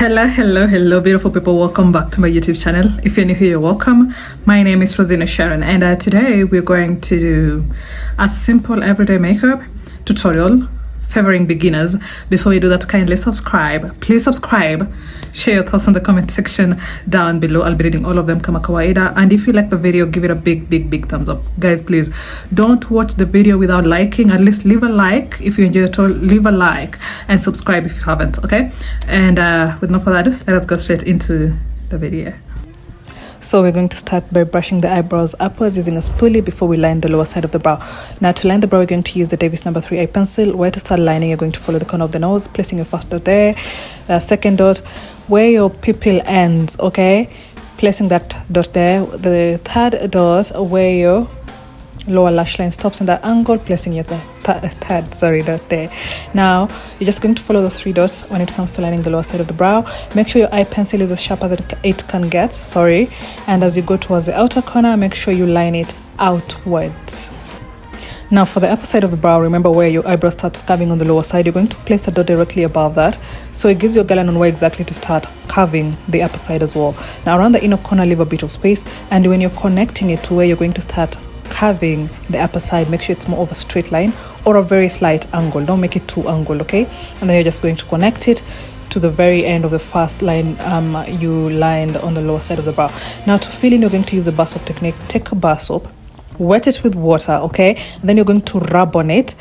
Hello, beautiful people. Welcome back to my YouTube channel. If you're new here, you're welcome. My name is Rosina Sharon, and today we're going to do a simple everyday makeup tutorial favoring beginners. Before we do that, kindly subscribe. Please subscribe. Share your thoughts in the comment section down below. I'll be reading all of them kama kawaida. And if you like the video, give it a big thumbs up. Guys, please don't watch the video without liking. At least leave a like. If you enjoy the tutorial, leave a like and subscribe if you haven't, okay? And with no further ado, let us go straight into the video. So we're going to start by brushing the eyebrows upwards using a spoolie before we line the lower side of the brow. Now to line the brow, we're going to use the Davis No. 3 eye pencil. Where to start lining, you're going to follow the corner of the nose, placing your first dot there, second dot where your pupil ends, okay? Placing that dot there, the third dot where your lower lash line stops in that angle, placing your third dot there. Now you're just going to follow those three dots when it comes to lining the lower side of the brow. Make sure your eye pencil is as sharp as it can get, and as you go towards the outer corner, make sure you line it outwards. Now for the upper side of the brow, remember where your eyebrow starts curving on the lower side, you're going to place a dot directly above that, so it gives you a guideline on where exactly to start curving the upper side as well. Now around the inner corner, leave a bit of space, and when you're connecting it to where you're going to start curving the upper side, make sure it's more of a straight line or a very slight angle. Don't make it too angled, okay? And then you're just going to connect it to the very end of the first line you lined on the lower side of the brow. Now to fill in, you're going to use the bar soap technique. Take a bar soap, wet it with water, okay? And then you're going to rub on it,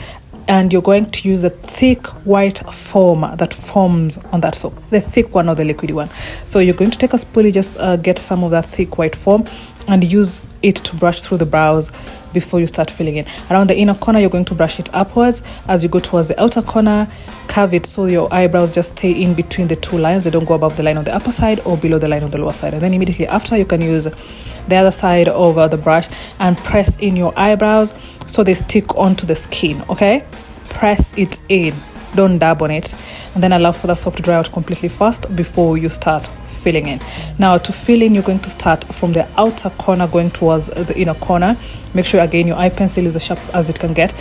and you're going to use the thick white foam that forms on that soap, the thick one or the liquidy one. So you're going to take a spoolie, just get some of that thick white foam and use it to brush through the brows before you start filling in. Around the inner corner, you're going to brush it upwards. As you go towards the outer corner, curve it so your eyebrows just stay in between the two lines. They don't go above the line on the upper side or below the line on the lower side. And then immediately after, you can use the other side of the brush and press in your eyebrows so they stick onto the skin, okay? Press it in, don't dab on it, and then allow for the soap to dry out completely first before you start filling in. Now to fill in, you're going to start from the outer corner going towards the inner corner. Make sure again your eye pencil is as sharp as it can get,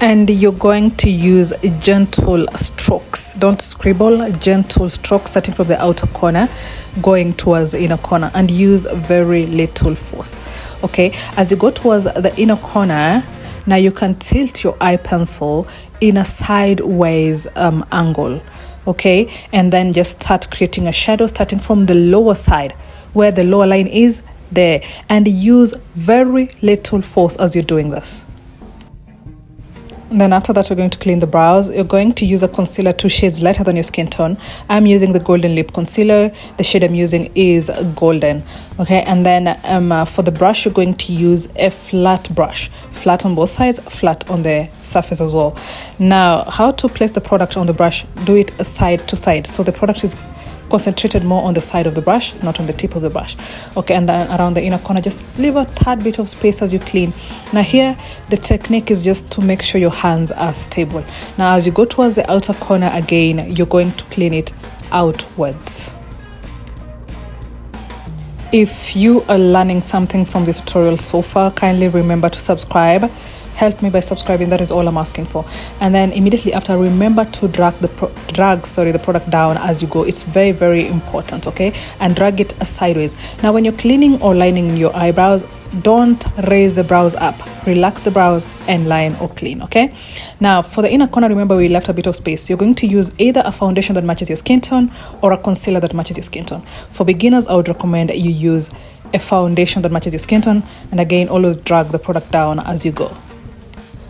and you're going to use gentle strokes. Don't scribble, gentle strokes starting from the outer corner going towards the inner corner, and use very little force, okay? As you go towards the inner corner, now you can tilt your eye pencil in a sideways angle, okay? And then just start creating a shadow starting from the lower side where the lower line is there, and use very little force as you're doing this. And then after that, we're going to clean the brows. You're going to use a concealer 2 shades lighter than your skin tone. I'm using the Golden Lip Concealer. The shade I'm using is Golden, okay? And then for the brush, you're going to use a flat brush, flat on both sides, flat on the surface as well. Now, how to place the product on the brush? Do it side to side, so the product is concentrated more on the side of the brush, not on the tip of the brush, okay? And then around the inner corner, just leave a tad bit of space as you clean. Now here, the technique is just to make sure your hands are stable. Now as you go towards the outer corner again, you're going to clean it outwards. If you are learning something from this tutorial so far, kindly remember to subscribe. Help me by subscribing, that is all I'm asking for. And then immediately after, remember to drag the product down as you go. It's very important, okay? And drag it sideways. Now when you're cleaning or lining your eyebrows, don't raise the brows up. Relax the brows and line or clean, okay? Now for the inner corner, remember we left a bit of space. You're going to use either a foundation that matches your skin tone or a concealer that matches your skin tone. For beginners, I would recommend you use a foundation that matches your skin tone, and again, always drag the product down as you go.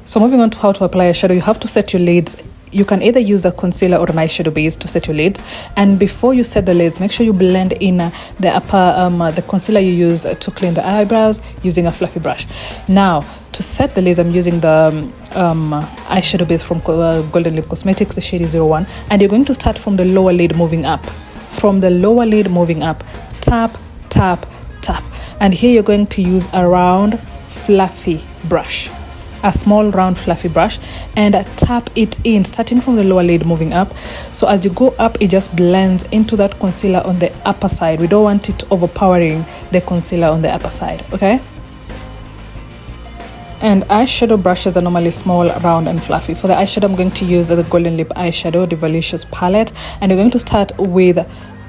So moving on to how to apply eyeshadow, you have to set your lids. You can either use a concealer or an eyeshadow base to set your lids. And before you set the lids, make sure you blend in the upper, the concealer you use to clean the eyebrows using a fluffy brush. Now, to set the lids, I'm using the eyeshadow base from Golden Lip Cosmetics, the shade is 01. And you're going to start from the lower lid moving up. From the lower lid moving up, tap, tap, tap. And here you're going to use a round, fluffy brush. A small round fluffy brush, and tap it in starting from the lower lid moving up. So as you go up, it just blends into that concealer on the upper side. We don't want it overpowering the concealer on the upper side, okay? And eyeshadow brushes are normally small, round and fluffy. For the eyeshadow, I'm going to use the Golden Lip eyeshadow, the Voluptuous palette, and we're going to start with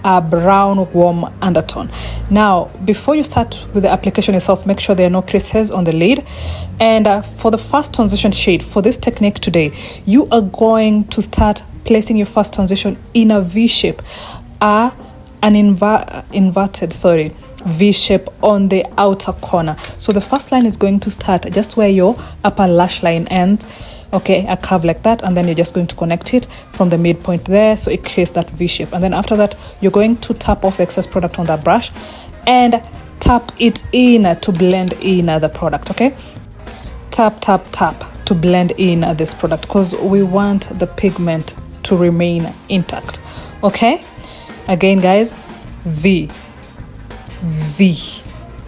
a brown warm undertone. Now before you start with the application itself, make sure there are no creases on the lid. And for the first transition shade for this technique today, you are going to start placing your first transition in a V shape, an inverted V shape on the outer corner. So the first line is going to start just where your upper lash line ends, okay, a curve like that, and then you're just going to connect it from the midpoint there, so it creates that V shape. And then after that, you're going to tap off the excess product on that brush and tap it in to blend in the product, okay? Tap to blend in this product because we want the pigment to remain intact, okay? Again guys, V,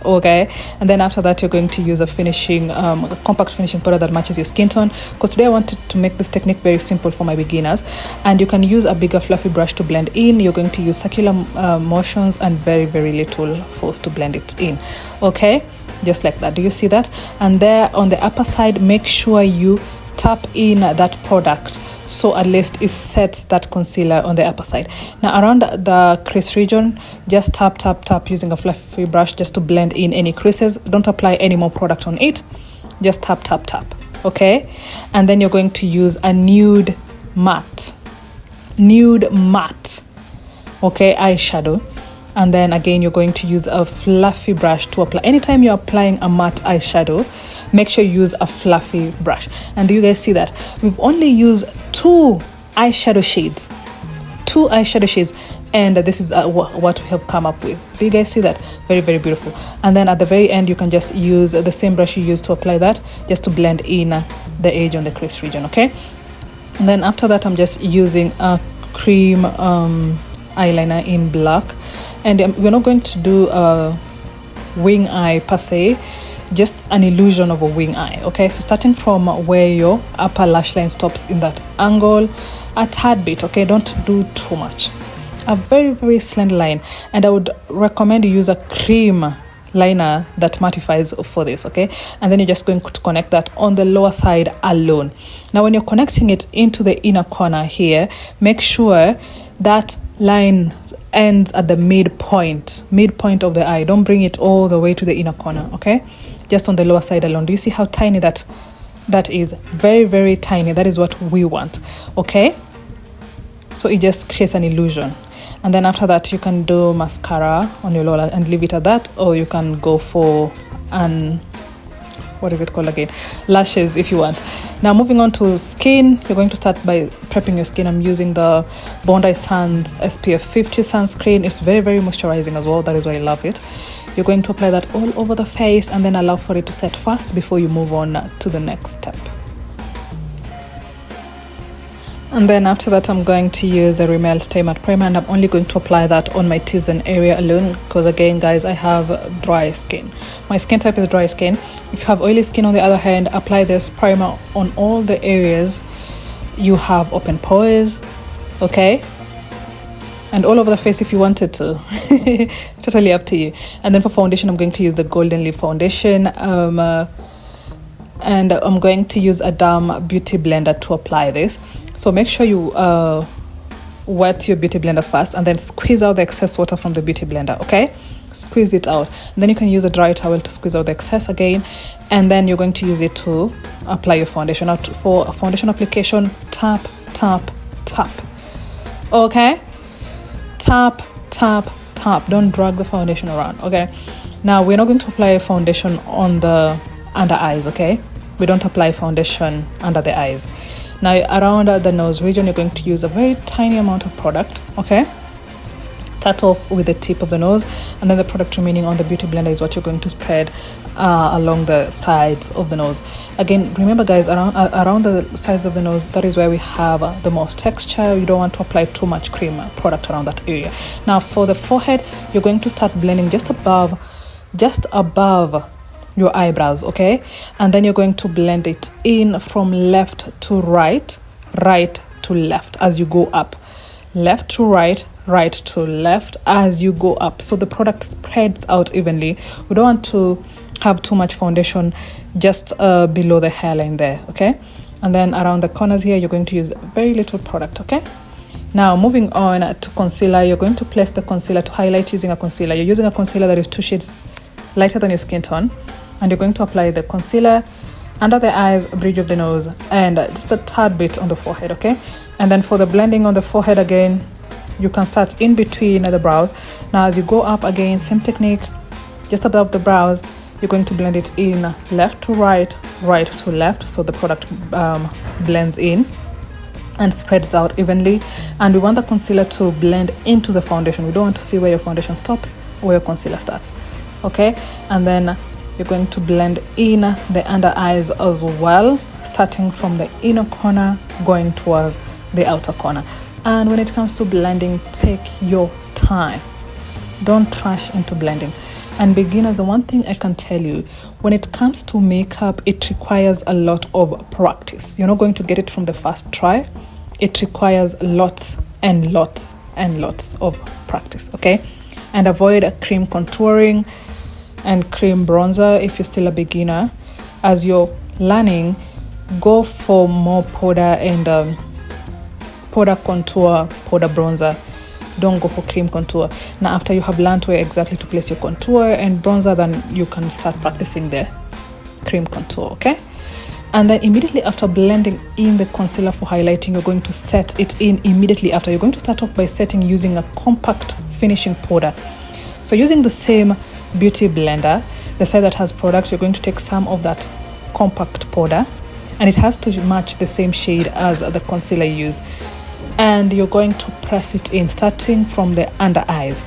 okay? And then after that, you're going to use a finishing a compact finishing powder that matches your skin tone, because today I wanted to make this technique very simple for my beginners. And you can use a bigger fluffy brush to blend in. You're going to use circular motions and very little force to blend it in, okay? Just like that. Do you see that? And there on the upper side, make sure you tap in that product so at least it sets that concealer on the upper side. Now around the crease region, just tap using a fluffy brush just to blend in any creases. Don't apply any more product on it, just tap, okay? And then you're going to use a nude matte, okay, eyeshadow. And then again, you're going to use a fluffy brush to apply. Anytime you're applying a matte eyeshadow, make sure you use a fluffy brush. And do you guys see that? We've only used two eyeshadow shades, and this is what we have come up with. Do you guys see that? Very beautiful. And then at the very end, you can just use the same brush you used to apply that, just to blend in the edge on the crease region, okay? And then after that, I'm just using a cream eyeliner in black. And we're not going to do a wing eye per se, just an illusion of a wing eye, okay? So starting from where your upper lash line stops in that angle, a tad bit, okay? Don't do too much. A very slender line. And I would recommend you use a cream liner that mattifies for this, okay? And then you're just going to connect that on the lower side alone. Now when you're connecting it into the inner corner here, make sure that line ends at the midpoint of the eye. Don't bring it all the way to the inner corner, okay? Just on the lower side alone. Do you see how tiny that is? Very tiny. That is what we want, okay? So it just creates an illusion. And then after that, you can do mascara on your lower and leave it at that, or you can go for what is it called again? Lashes if you want. Now moving on to skin, you're going to start by prepping your skin. I'm using the Bondi Sands SPF 50 sunscreen. It's very moisturizing as well. That is why I love it. You're going to apply that all over the face and then allow for it to set fast before you move on to the next step. And then after that, I'm going to use the Rimmel Stay Matte Primer, and I'm only going to apply that on my T-zone area alone, because again guys, I have dry skin. My skin type is dry skin. If you have oily skin, on the other hand, apply this primer on all the areas you have open pores, okay? And all over the face if you wanted to. Totally up to you. And then for foundation, I'm going to use the Golden Leaf foundation, and I'm going to use a Dam beauty blender to apply this. So make sure you wet your beauty blender first and then squeeze out the excess water from the beauty blender, okay? Squeeze it out. And then you can use a dry towel to squeeze out the excess again. And then you're going to use it to apply your foundation. Now for a foundation application, tap. Okay? Tap. Don't drag the foundation around, okay? Now we're not going to apply foundation on the under eyes, okay? We don't apply foundation under the eyes. Now around the nose region, you're going to use a very tiny amount of product, okay? Start off with the tip of the nose, and then the product remaining on the beauty blender is what you're going to spread along the sides of the nose. Again, remember guys, around the sides of the nose, that is where we have the most texture. You don't want to apply too much cream product around that area. Now for the forehead, you're going to start blending just above your eyebrows, okay? And then you're going to blend it in from left to right to left as you go up. Left to right to left as you go up, so the product spreads out evenly. We don't want to have too much foundation just below the hairline there, okay? And then around the corners here, you're going to use very little product, okay? Now moving on to concealer, you're going to place the concealer to highlight using a concealer. You're using a concealer that is 2 shades lighter than your skin tone, and you're going to apply the concealer under the eyes, bridge of the nose, and just a tad bit on the forehead, okay? And then for the blending on the forehead again, you can start in between the brows. Now as you go up again, same technique, just above the brows, you're going to blend it in left to right, right to left, so the product blends in and spreads out evenly. And we want the concealer to blend into the foundation. We don't want to see where your foundation stops, where your concealer starts, okay? And then you're going to blend in the under eyes as well, starting from the inner corner going towards the outer corner. And when it comes to blending, take your time, don't rush into blending. And beginners, the one thing I can tell you, when it comes to makeup, it requires a lot of practice. You're not going to get it from the first try. It requires lots and lots and lots of practice, okay? And avoid cream contouring and cream bronzer if you're still a beginner. As you're learning, go for more powder and powder contour, powder bronzer. Don't go for cream contour. Now after you have learned where exactly to place your contour and bronzer, then you can start practicing the cream contour, okay? And then immediately after blending in the concealer for highlighting, you're going to set it in immediately after. You're going to start off by setting using a compact finishing powder. So using the same beauty blender, the side that has product, you're going to take some of that compact powder, and it has to match the same shade as the concealer you used. And you're going to press it in, starting from the under eyes,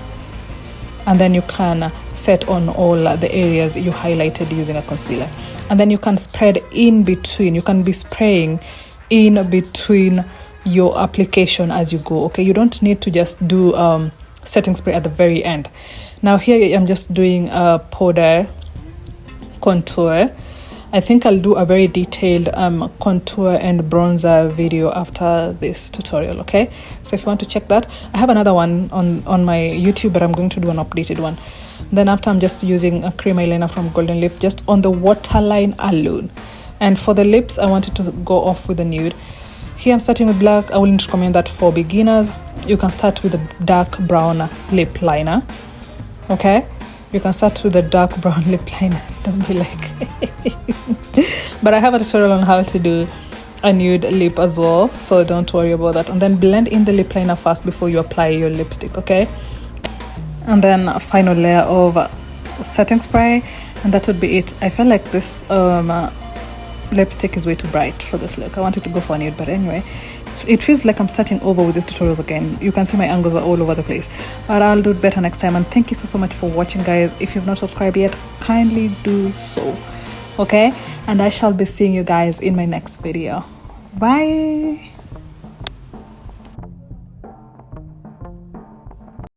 and then you can set on all the areas you highlighted using a concealer. And then you can spread in between. You can be spraying in between your application as you go, okay? You don't need to just do setting spray at the very end. Now here I'm just doing a powder contour. I think I'll do a very detailed contour and bronzer video after this tutorial, okay? So if you want to check that, I have another one on my YouTube, but I'm going to do an updated one. Then after, I'm just using a cream eyeliner from Golden Lip, just on the waterline alone. And for the lips, I wanted to go off with a nude. Here I'm starting with black. I wouldn't recommend that for beginners. You can start with a dark brown lip liner, okay? You can start with a dark brown lip liner. Don't be like but I have a tutorial on how to do a nude lip as well, so don't worry about that. And then blend in the lip liner first before you apply your lipstick, okay? And then a final layer of setting spray, and that would be it. I feel like this lipstick is way too bright for this look. I wanted to go for a nude, but anyway, it feels like I'm starting over with these tutorials again. You can see my angles are all over the place, but I'll do it better next time. And thank you so much for watching, guys. If you've not subscribed yet, kindly do so, okay? And I shall be seeing you guys in my next video. Bye.